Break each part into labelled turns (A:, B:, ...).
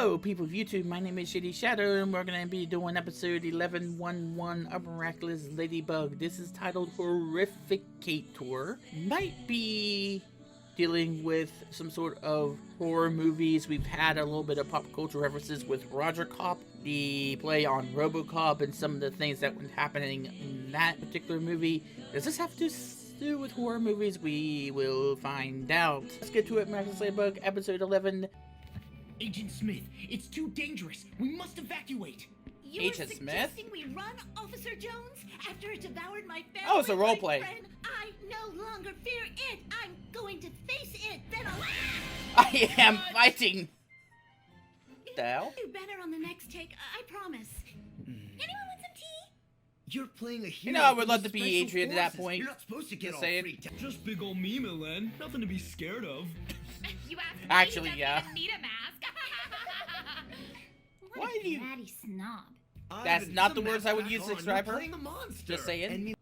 A: Hello, people of YouTube. My name is Shady Shadow, and we're going to be doing episode 1111 of Miraculous Ladybug. This is titled Horrificator. Might be dealing with some sort of horror movies. We've had a little bit of pop culture references with Roger Cop, the play on RoboCop, and some of the things that were happening in that particular movie. Does this have to do with horror movies? We will find out. Let's get to it. Miraculous Ladybug, episode 11.
B: Agent Smith, it's too dangerous. We must evacuate.
A: You're suggesting
C: we run, Officer Jones? After it devoured my family,
A: oh, it's a role play.
C: Friend, I no longer fear it. I'm going to face it. Then I'll...
A: I am fighting. The hell?
C: Do better on the next take. I promise. Anyone want some tea?
B: You're playing a hero.
A: You know, I would love to be Adrian at that point.
B: You're not supposed to get all
A: saying.
B: freaked out. Just big old me, Milan. Nothing to be scared of.
C: You
A: actually, yeah.
C: Need a mask.
A: Why do you?
C: Ratty snob.
A: That's not the words I would use to describe her.
B: Playing a monster.
A: Just saying.
C: I need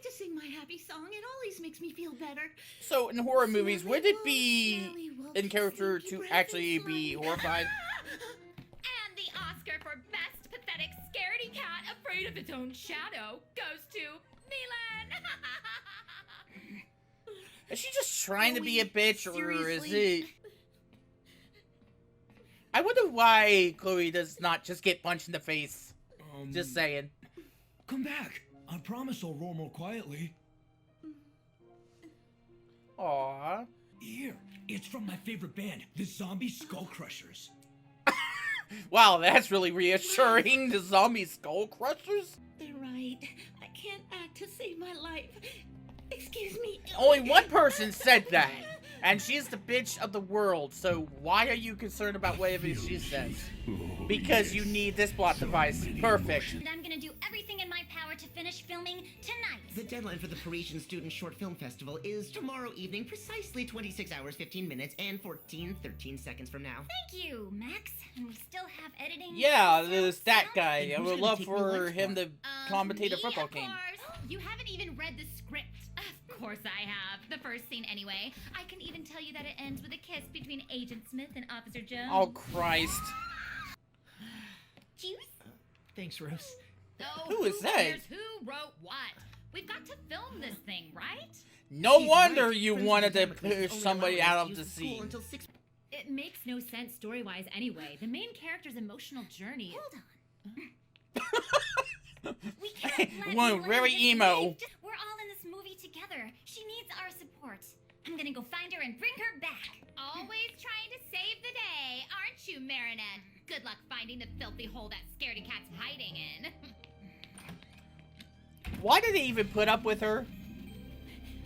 C: to sing my happy song. It always makes me feel better.
A: So in horror movies, would it be in character to actually be horrified?
D: And the Oscar for Best Pathetic Scaredy Cat Afraid of Its Own Shadow goes to Milan.
A: Is she just trying to be a bitch, or is
C: Seriously?
A: it? I wonder why Chloe does not just get punched in the face. Just saying.
B: Come back. I promise I'll roar more quietly.
A: Aww.
B: Here, it's from my favorite band, the Zombie Skull Crushers.
A: Wow, that's really reassuring. The Zombie Skull Crushers?
C: They're right. I can't act to save my life. Excuse me.
A: Only one person said that. And she's the bitch of the world, so why are you concerned about whatever she says? Because you need this plot device. Perfect.
D: And I'm gonna do everything in my power to finish filming tonight.
E: The deadline for the Parisian Student Short Film Festival is tomorrow evening, precisely 26 hours, 15 minutes, and 13 seconds from now.
D: Thank you, Max. And we still have editing.
A: Yeah,
D: so
A: the stat
D: sound-
A: guy. I would love
E: take me
A: for
E: lunch
A: him
E: for?
A: to commentate a
D: Me,
A: football
D: of
A: game.
D: course. You haven't even read the script. Of course I have. The first scene anyway. I can even tell you that it ends with a kiss between Agent Smith and Officer Jones.
A: Oh, Christ.
D: Juice?
E: Thanks, Rose.
D: So
A: Who is that?
D: cares who wrote what? We've got to film this thing, right?
A: No
E: She's
A: wonder
E: right.
A: you
E: Principal
A: wanted to
E: Democles
A: push
E: only
A: somebody
E: allow
A: out
E: us
A: of
E: to
A: the
E: use school
A: scene.
E: until 6.
D: It makes no sense story-wise anyway. The main character's emotional journey.
C: Hold on.
D: We can't let
A: One
D: Milan
A: very
D: just
A: emo.
D: leave. We're all in this movie together. She needs our support. I'm gonna go find her and bring her back. Always trying to save the day, aren't you, Marinette? Good luck finding the filthy hole that scaredy cat's hiding in.
A: Why did they even put up with her?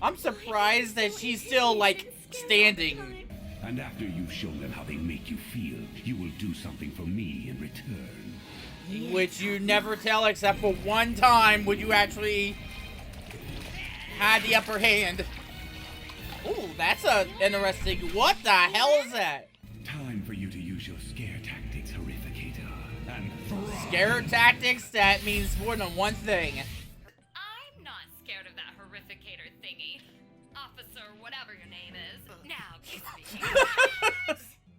A: I'm surprised that she's still, like, standing.
F: And after you've shown them how they make you feel, you will do something for me in return.
A: Which you never tell except for one time when you actually had the upper hand. Ooh, that's a interesting. What the hell is that?
F: Time for you to use your scare tactics, Horrificator. And thrive.
A: Scare tactics? That means more than one thing.
D: I'm not scared of that Horrificator thingy. Officer, whatever your name is. Now, kiss me.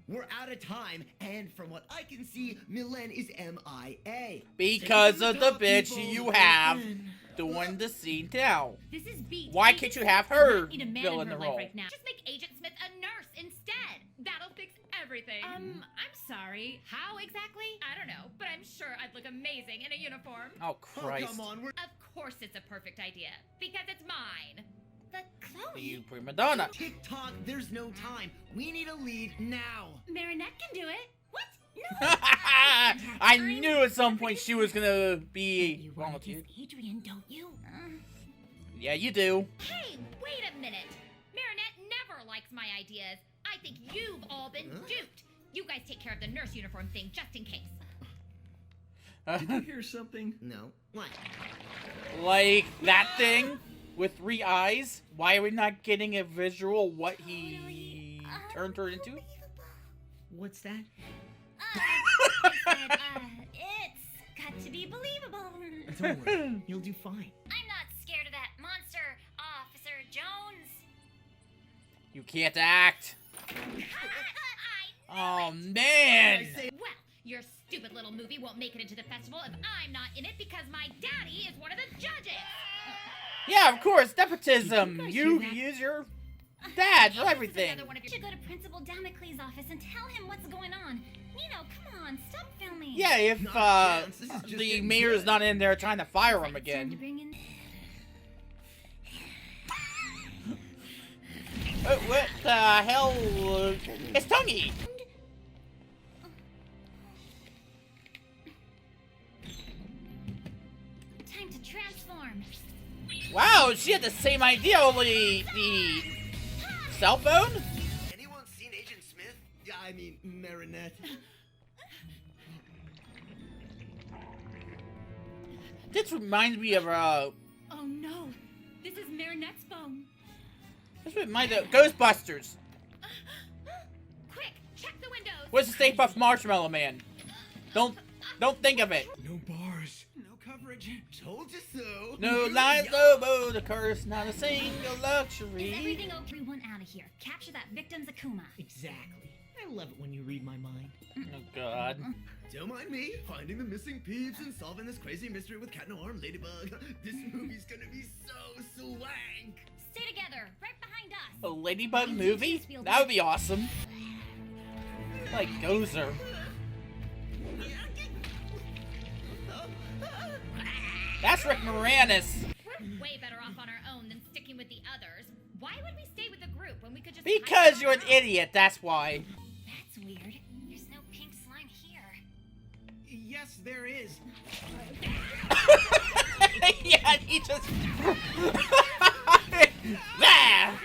E: We're out of time, and from what I can see, Milan is MIA.
A: Because of the bitch you have doing the scene now.
D: This is beat.
A: Why can't you have her
D: Need a man
A: fill
D: in
A: in
D: her
A: the
D: life
A: role?
D: right now. Just make Agent Smith a nurse instead. That'll fix everything. I'm sorry. How exactly? I don't know, but I'm sure I'd look amazing in a uniform.
A: Oh,
E: Oh,
A: Christ.
E: come on, we're
D: Of course it's a perfect idea. Because it's mine. But Chloe...
A: You prima donna.
E: TikTok. There's no time. We need a lead now.
D: Marinette can do it. What? No.
A: I knew at some point she was gonna be
C: You
A: wrong
C: want
A: with
C: to
A: you.
C: kiss Adrian, don't you?
A: Yeah, you do.
D: Hey, wait a minute. Marinette never likes my ideas. I think you've all been duped. You guys take care of the nurse uniform thing just in case.
B: Did you hear something?
E: No. What?
A: Like that thing with 3 eyes. Why are we not getting a visual what he turned her into?
E: What's that?
D: It's got to be believable.
E: Don't worry. You'll do fine.
D: I'm not scared of that monster, Officer Jones.
A: You can't act.
D: I
A: Oh, man.
D: Well, your stupid little movie won't make it into the festival if I'm not in it because my daddy is one of the judges.
A: Yeah, of course, nepotism. You use your dad for everything.
D: Another one of your... You should go to Principal Damocles' office and tell him what's going on. Nino, come on, stop filming.
A: Yeah, if the mayor's not in there trying to fire him again. What the hell? It's Tongy!
D: Time to transform.
A: Wow, she had the same idea, only the cell phone?
E: Anyone seen Agent Smith? Yeah, I mean, Marinette.
A: This reminds me of,
C: Oh no, this is Marinette's phone.
A: this reminds me of Ghostbusters.
D: Quick, check the windows.
A: Where's the Stay Puft Marshmallow Man? Don't think of it.
B: No bars, no coverage.
E: Told you so.
A: No lies, no the curse, not a single luxury.
D: Is everything okay? Everyone out of here. Capture that victim's Akuma.
E: Exactly. I love it when you read my mind.
A: Oh, God.
E: Don't mind me, finding the missing peeps and solving this crazy mystery with Cat No Arm Ladybug. This movie's gonna be so swank.
D: Stay together, right behind us.
A: A Ladybug movie? That would be awesome. Like Gozer. That's Rick Moranis.
D: We're way better off on our own than sticking with the others. Why would we stay with the group when we could just...
A: Because you're an idiot, that's why.
D: That's weird. There's no pink slime here.
B: Yes, there is.
A: Yeah, he just... Ah!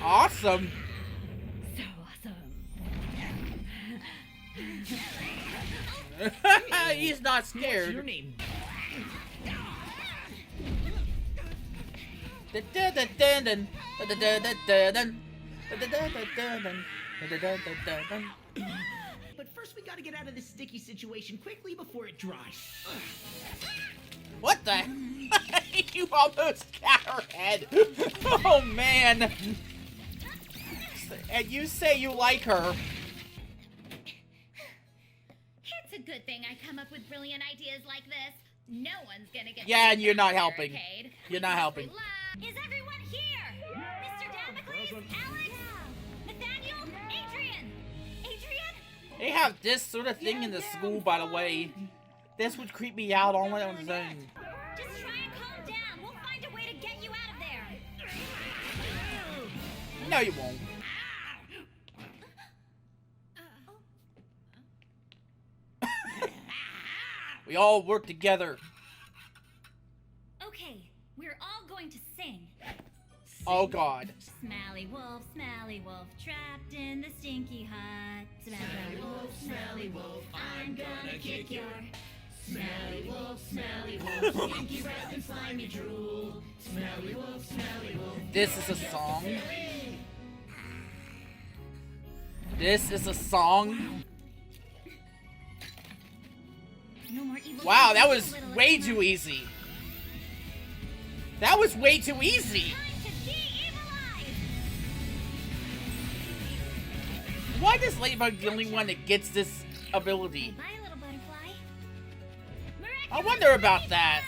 A: Awesome.
C: So awesome.
A: He's not
E: What's your
A: scared.
E: name? But first we gotta get out of this sticky situation quickly before it dries.
A: What the? You almost got her head. Oh, man. And you say you like her.
D: It's a good thing I come up with brilliant ideas like this. No one's gonna get...
A: Yeah, and you're not
D: the
A: helping.
D: barricade.
A: You're not helping.
D: Is everyone here? Mr. Damocles? Alex? Nathaniel? Adrian? Adrian?
A: They have this sort of thing in the school, by the way. This would creep me out on its own.
D: Just try and calm down. We'll find a way to get you out of there.
A: No, you won't. We all work together.
D: Okay, we're all going to sing.
A: Oh, God.
D: Smelly wolf, trapped in the stinky hut. Smelly wolf, I'm gonna kick your... Smelly wolf, stinky breath and slimy drool. Smelly wolf,
A: This is a song. This is a song.
D: No more evil.
A: Wow, that was way too easy. That was way too easy.
D: Time to de-evilize.
A: Why is Ladybug the only one that gets this ability?
D: Bye, little butterfly.
A: I wonder about that.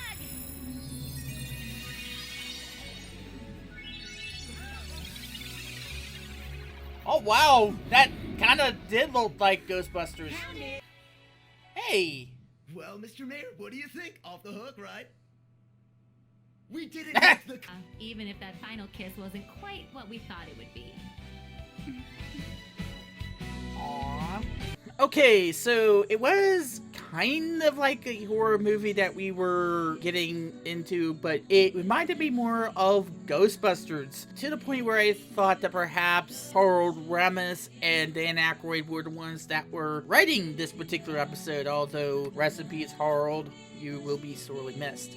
A: Oh, wow. That kind of did look like Ghostbusters. Hey.
E: Well, Mr. Mayor, what do you think? Off the hook, right? We did it with the...
C: Even if that final kiss wasn't quite what we thought it would be.
A: Aww. Okay, so it was kind of like a horror movie that we were getting into, but it reminded me more of Ghostbusters, to the point where I thought that perhaps Harold Ramis and Dan Aykroyd were the ones that were writing this particular episode, although rest in peace, Harold, you will be sorely missed.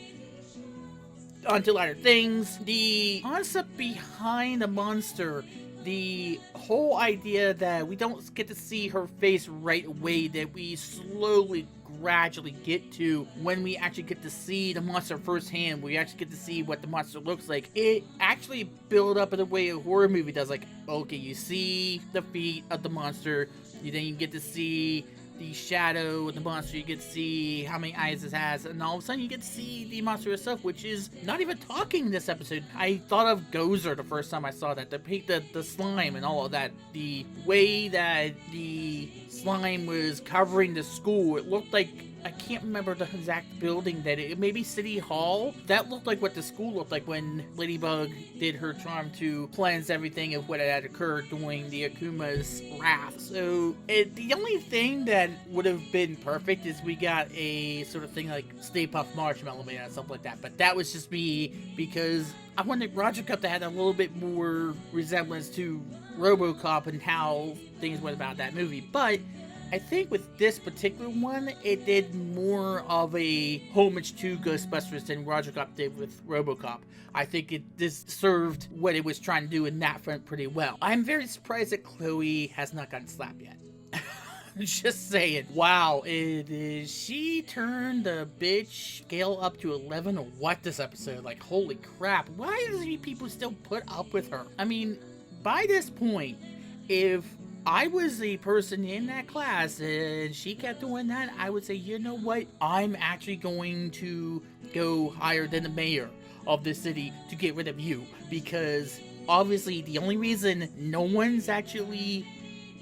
A: On to lighter things, the concept behind the monster, the whole idea that we don't get to see her face right away, that we slowly gradually get to when we actually get to see the monster firsthand, we actually get to see what the monster looks like. It actually built up in the way a horror movie does. Like, okay, you see the feet of the monster, then you get to see the shadow of the monster, you get to see how many eyes it has, and all of a sudden you get to see the monster itself, which is not even talking in this episode. I thought of Gozer the first time I saw that. The slime and all of that. The way that the slime was covering the school, it looked like, I can't remember the exact building that it maybe City Hall. That looked like what the school looked like when Ladybug did her charm to cleanse everything of what had occurred during the Akuma's wrath. So the only thing that would have been perfect is we got a sort of thing like Stay Puft Marshmallow made or something like that. But that was just me because I wanted Roger Cup to have a little bit more resemblance to RoboCop and how things went about that movie. But I think with this particular one, it did more of a homage to Ghostbusters than Roger Cop did with RoboCop. I think this served what it was trying to do in that front pretty well. I'm very surprised that Chloe has not gotten slapped yet. Just saying. Wow, she turned the bitch scale up to 11 or what this episode? Like, holy crap. Why do people still put up with her? I mean, by this point, if I was the person in that class and she kept doing that, I would say, you know what? I'm actually going to go higher than the mayor of the city to get rid of you. Because obviously the only reason no one's actually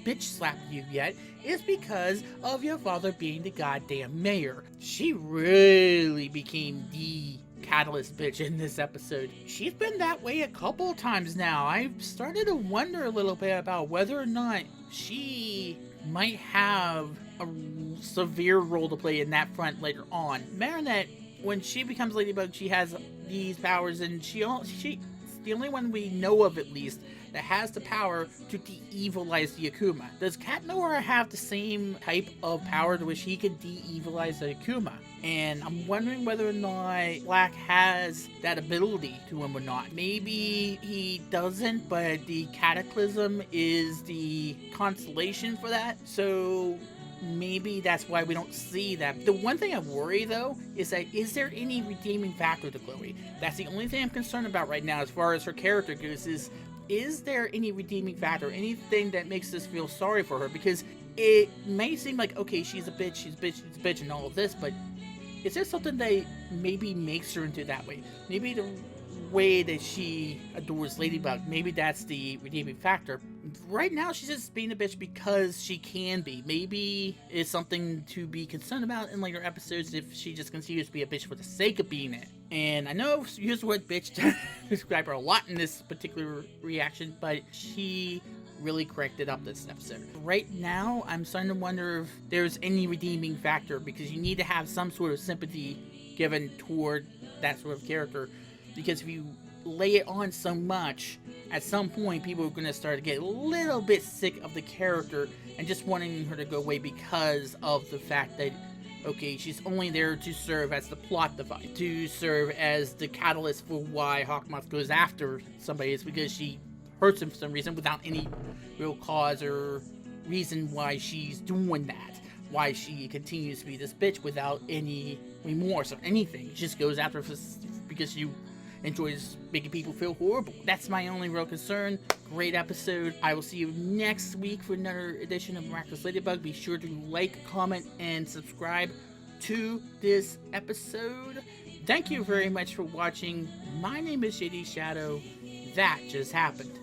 A: bitch slapped you yet is because of your father being the goddamn mayor. She really became the catalyst bitch in this episode. She's been that way a couple times now. I've started to wonder a little bit about whether or not she might have a severe role to play in that front later on. Marinette, when she becomes Ladybug, she has these powers, and she's the only one we know of, at least, that has the power to de-evilize the Akuma. Does Cat Noir have the same type of power to which he can de-evilize the Akuma? And I'm wondering whether or not Black has that ability to him or not. Maybe he doesn't, but the Cataclysm is the constellation for that. So maybe that's why we don't see that. The one thing I worry, though, is that is there any redeeming factor to Chloe? That's the only thing I'm concerned about right now as far as her character goes. Is there any redeeming factor? Anything that makes us feel sorry for her? Because it may seem like, okay, she's a bitch, and all of this, but is there something that maybe makes her into that way? Maybe the way that she adores Ladybug, maybe that's the redeeming factor. Right now, she's just being a bitch because she can be. Maybe it's something to be concerned about in later episodes if she just continues to be a bitch for the sake of being it. And I know I've used the word bitch to describe her a lot in this particular reaction, but she really corrected up this episode. Right now, I'm starting to wonder if there's any redeeming factor, because you need to have some sort of sympathy given toward that sort of character. Because if you lay it on so much, at some point people are going to start to get a little bit sick of the character and just wanting her to go away because of the fact that, okay, she's only there to serve as the plot device, to serve as the catalyst for why Hawkmoth goes after somebody. It's because she hurts him for some reason without any real cause or reason why she's doing that. Why she continues to be this bitch without any remorse or anything. She just goes after her because she enjoys making people feel horrible. That's my only real concern. Great episode. I will see you next week for another edition of Miraculous Ladybug. Be sure to like, comment, and subscribe to this episode. Thank you very much for watching. My name is JD Shadow. That just happened.